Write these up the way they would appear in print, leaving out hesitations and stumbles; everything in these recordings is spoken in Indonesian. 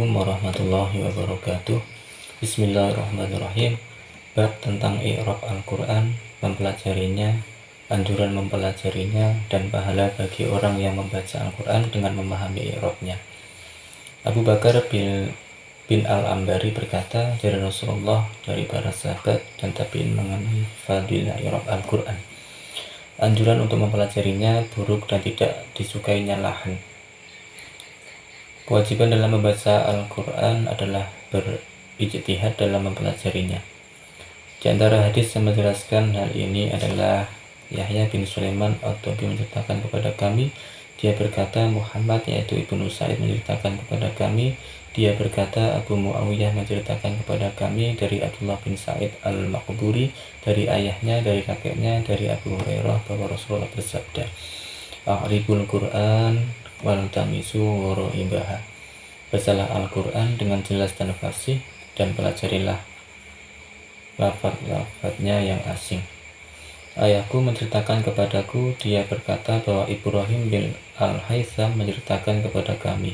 Assalamualaikum warahmatullahi wabarakatuh. Bismillahirrahmanirrahim. Bab tentang i'rab Al-Quran, mempelajarinya, anjuran mempelajarinya, dan pahala bagi orang yang membaca Al-Quran dengan memahami i'rabnya. Abu Bakar bin Al-Ambari berkata dari Rasulullah, dari para sahabat dan tabi'in mengenai fadilah i'rab Al-Quran. Anjuran untuk mempelajarinya buruk dan tidak disukainya lahan. Kewajiban dalam membaca Al-Quran adalah berijtihad dalam mempelajarinya. Di antara hadis yang menjelaskan hal ini adalah Yahya bin Sulaiman At-Tabi menceritakan kepada kami, dia berkata Muhammad yaitu Ibnu Sa'id menceritakan kepada kami, dia berkata Abu Muawiyah menceritakan kepada kami dari Abdullah bin Sa'id Al-Maqburi, dari ayahnya, dari kakeknya, dari Abu Hurairah bahwa Rasulullah bersabda, A'ribul Quran wal tamisu wara'ibaha. Bacalah Al-Quran dengan jelas dan fasih, dan pelajarilah lafaz-lafaznya yang asing. Ayahku menceritakan kepadaku, dia berkata bahwa Ibrahim bin Al-Haytham menceritakan kepada kami,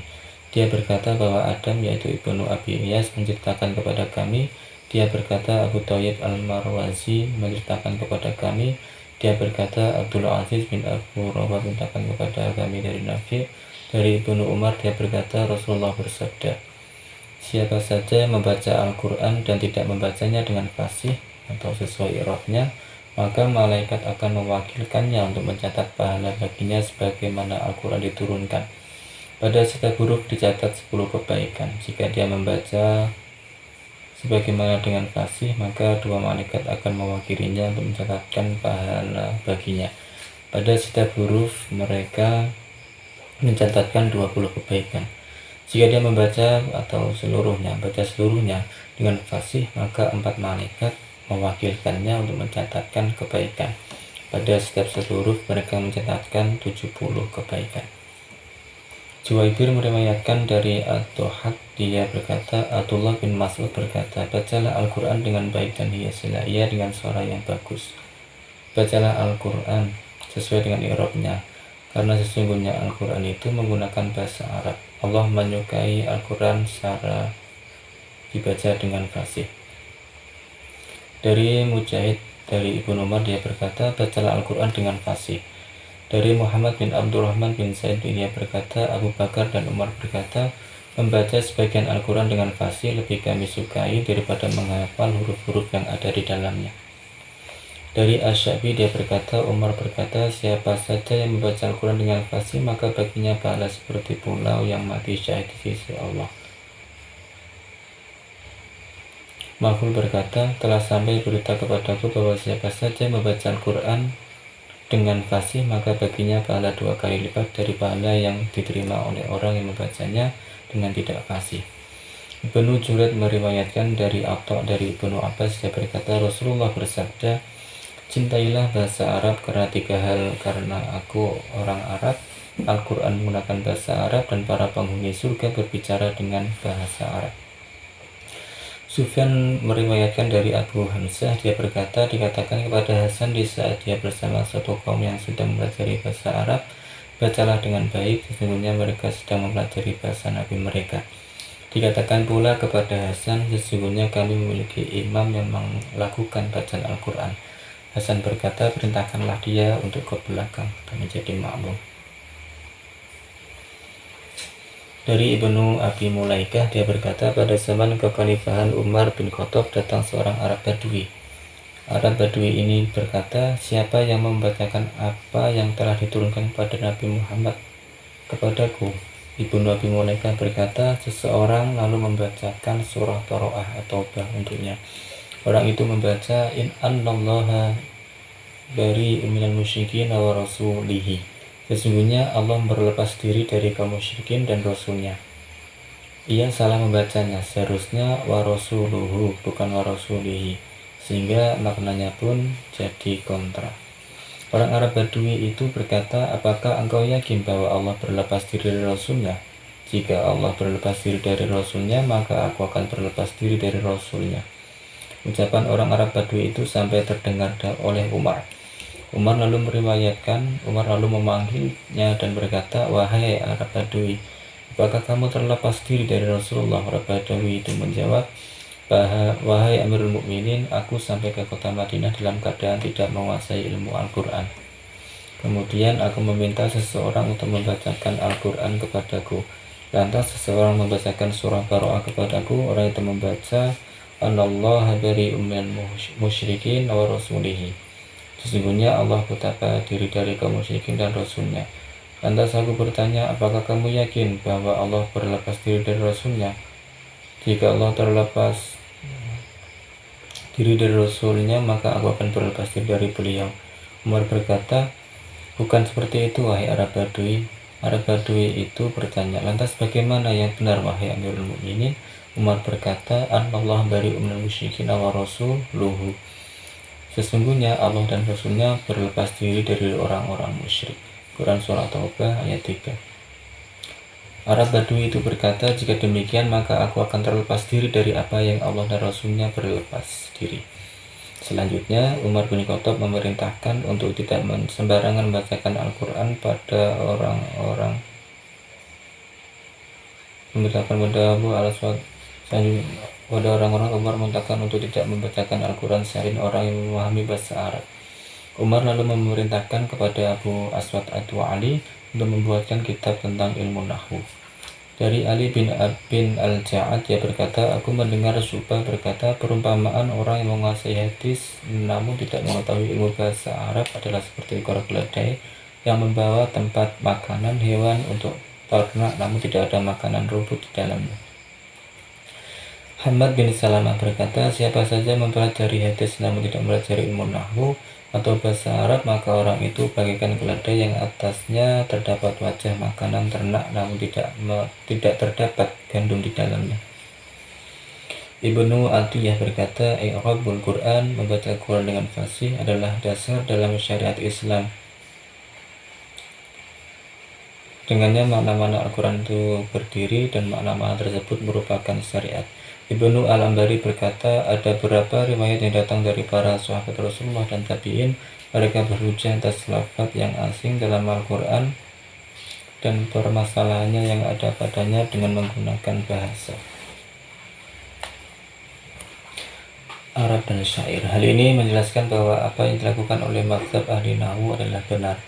dia berkata bahwa Adam yaitu Ibnu Abi Iyas menceritakan kepada kami, dia berkata Abu Thayyib Al-Marwazi menceritakan kepada kami, dia berkata Abdul Aziz bin Abu Rawah menceritakan kepada kami dari Nafi, dari Ibnu Umar dia berkata Rasulullah bersabda, siapa saja yang membaca Al-Quran dan tidak membacanya dengan fasih atau sesuai i'rabnya, maka malaikat akan mewakilkannya untuk mencatat pahala baginya sebagaimana Al-Quran diturunkan. Pada setiap huruf dicatat 10 kebaikan. Jika dia membaca sebagaimana dengan fasih, maka 2 malaikat akan mewakilinya untuk mencatatkan pahala baginya. Pada setiap huruf mereka mencatatkan 20 kebaikan. Jika dia membaca atau baca seluruhnya dengan fasih, maka 4 malaikat mewakilkannya untuk mencatatkan kebaikan. Pada setiap huruf mereka mencatatkan 70 kebaikan. Juwaibir meriwayatkan dari Ad-Dhahak, dia berkata Abdullah bin Mas'ud berkata, bacalah Al-Quran dengan baik dan hiasilah ia dengan suara yang bagus. Bacalah Al-Quran sesuai dengan i'rabnya, karena sesungguhnya Al-Quran itu menggunakan bahasa Arab. Allah menyukai Al-Quran secara dibaca dengan fasih. Dari Mujahid, dari Ibnu Umar, dia berkata bacalah Al-Quran dengan fasih. Dari Muhammad bin Abdurrahman bin Zaid, dia berkata Abu Bakar dan Umar berkata, membaca sebagian Al-Quran dengan fasih lebih kami sukai daripada menghafal huruf-huruf yang ada di dalamnya. Dari Asy-Sya'bi, dia berkata Umar berkata, siapa saja yang membaca Al-Quran dengan fasih maka baginya pahala seperti pulau yang mati syahid di sisi Allah. Makhul berkata, telah sampai berita kepadaku bahwa siapa saja membaca Al-Quran dengan fasih maka baginya pahala 2 kali lipat dari pahala yang diterima oleh orang yang membacanya dengan tidak fasih. Ibnu Juraid meriwayatkan dari Atha dari Ibnu Abbas, dia berkata Rasulullah bersabda, cintailah bahasa Arab karena 3 hal, karena aku orang Arab, Al-Quran menggunakan bahasa Arab, dan para penghuni surga berbicara dengan bahasa Arab. Sufyan meriwayatkan dari Abu Hamzah, dia berkata dikatakan kepada Hasan di saat dia bersama satu kaum yang sedang mempelajari bahasa Arab, bacalah dengan baik, sesungguhnya mereka sedang mempelajari bahasa Nabi mereka. Dikatakan pula kepada Hasan, sesungguhnya kami memiliki imam yang melakukan bacaan Al-Quran. Hasan berkata, perintahkanlah dia untuk ke belakang dan menjadi makmum. Dari Ibnu Abi Mulaikah, dia berkata pada zaman kekhalifahan Umar bin Khattab datang seorang Arab Badui. Arab Badui ini berkata, siapa yang membacakan apa yang telah diturunkan kepada Nabi Muhammad kepadaku? Ibnu Abi Mulaikah berkata, seseorang lalu membacakan surah Baro'ah atau Taubah untuknya. Orang itu membaca in annallaha bari'un minal musyrikin wa rasulihi. Sesungguhnya Allah berlepas diri dari kaum musyrikin dan Rasulnya. Ia salah membacanya, seharusnya wa rasuluhu bukan wa rasulihi, sehingga maknanya pun jadi kontra. Orang Arab Badui itu berkata, apakah engkau yakin bahwa Allah berlepas diri dari Rasulnya? Jika Allah berlepas diri dari Rasulnya, maka aku akan berlepas diri dari Rasulnya. Ucapan orang Arab Badui itu sampai terdengar oleh Umar. Umar lalu memanggilnya dan berkata, wahai Arab Badui, apakah kamu terlepas diri dari Rasulullah? Badawi itu menjawab, wahai Amirul Mukminin, aku sampai ke kota Madinah dalam keadaan tidak menguasai ilmu Al-Quran. Kemudian aku meminta seseorang untuk membacakan Al-Quran kepadaku. Lantas seseorang membacakan surah Baro'ah kepadaku. Orang itu membaca, Anallaha bari'um minal musyrikin wa rasulihi. Sesungguhnya Allah betapa diri dari kaum musyrikin dan Rasulnya. Lantas aku bertanya, apakah kamu yakin bahwa Allah berlepas diri dari Rasulnya? Jika Allah terlepas diri dari Rasulnya, maka aku akan berlepas diri dari beliau. Umar berkata, bukan seperti itu, wahai Arab Badui. Arab Badui itu bertanya, lantas bagaimana yang benar, wahai Amirul Mukminin? Umar berkata, Allah bari'um minal musyrikin wa rasuluhu. Sesungguhnya Allah dan Rasulnya berlepas diri dari orang-orang musyrik. Quran Surah Taubah ayat 3. Arab Badui itu berkata, jika demikian maka aku akan terlepas diri dari apa yang Allah dan Rasulnya berlepas diri. Selanjutnya, Umar bin Khattab memerintahkan untuk tidak sembarangan membacakan Al-Quran pada orang-orang. Memerintahkan pada orang-orang Umar memerintahkan untuk tidak membacakan Al-Quran selain orang yang memahami bahasa Arab. Umar lalu memerintahkan kepada Abu Aswad Ad-Du'ali untuk membuatkan kitab tentang ilmu nahwu. Dari Ali bin Al-Ja'ad, dia berkata, aku mendengar Syu'bah berkata, perumpamaan orang yang menguasai hadis namun tidak mengetahui ilmu bahasa Arab adalah seperti ekor keledai yang membawa tempat makanan hewan untuk ternak namun tidak ada makanan rumput di dalamnya. Hamad bin Salamah berkata, siapa saja mempelajari hadis namun tidak mempelajari ilmu nahwu atau bahasa Arab, maka orang itu bagaikan keledai yang atasnya terdapat wajah makanan ternak namun tidak terdapat gandum di dalamnya. Ibnu Atiyah berkata, i'rabul Quran, membaca Quran dengan fasih adalah dasar dalam syariat Islam. Dengannya makna-makna Al-Quran itu berdiri dan makna-makna tersebut merupakan syariat. Ibnu Al-Ambari berkata, ada beberapa riwayat yang datang dari para sahabat Rasulullah dan tabi'in. Mereka berhujah atas lafaz yang asing dalam Al-Quran dan permasalahannya yang ada padanya dengan menggunakan bahasa Arab dan syair. Hal ini menjelaskan bahwa apa yang dilakukan oleh mazhab ahli nahwu adalah benar.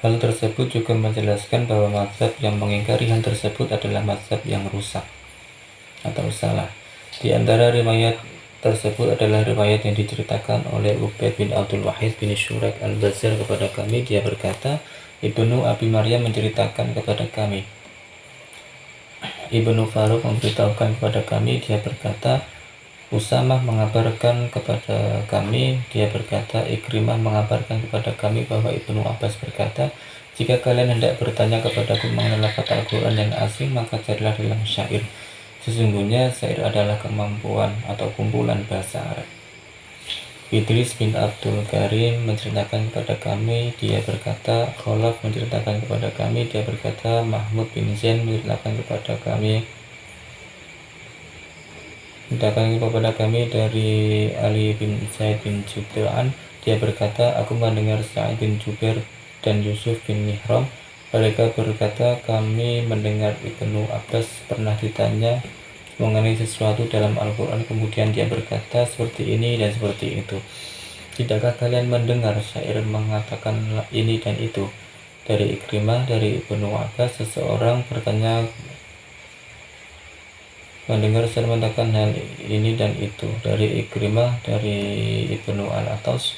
Hal tersebut juga menjelaskan bahwa mazhab yang mengingkari hal tersebut adalah mazhab yang rusak atau salah. Di antara riwayat tersebut adalah riwayat yang diceritakan oleh Ubaid bin Abdul Wahid bin Syurek al-Bazar kepada kami. Dia berkata, Ibnu Abi Maryam menceritakan kepada kami. Ibnu Faruq memberitahukan kepada kami. Dia berkata, Usamah mengabarkan kepada kami. Dia berkata, Ikrimah mengabarkan kepada kami bahwa Ibnu Abbas berkata, jika kalian hendak bertanya kepadaku mengenai lafaz Al-Quran yang asing, maka carilah dalam syair. Sesungguhnya syair adalah kemampuan atau kumpulan bahasa Arab. Idris bin Abdul Karim menceritakan kepada kami. Dia berkata, Khalaf menceritakan kepada kami. Dia berkata, Mahmud bin Zain menceritakan kepada kami dari Ali bin Zaid bin Jubair. Dia berkata, aku mendengar Sa'id bin Jubair dan Yusuf bin Mihram. Mereka berkata, kami mendengar Ibnu Abbas pernah ditanya mengenai sesuatu dalam Al-Quran, kemudian dia berkata seperti ini dan seperti itu. Tidakkah kalian mendengar syair mengatakan ini dan itu? Dari Ikrimah, dari Ibnu Abbas, seseorang bertanya mendengar syair mengatakan hal ini dan itu. Dari Ikrimah, dari Ibnu Al-Atas,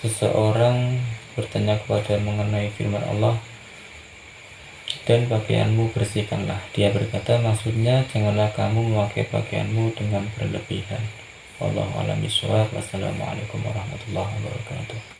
seseorang bertanya kepada mengenai firman Allah, dan pakaianmu bersihkanlah. Dia berkata, maksudnya janganlah kamu memakai pakaianmu dengan berlebihan. Wallahu a'lam bishawab. Wassalamualaikum warahmatullahi wabarakatuh.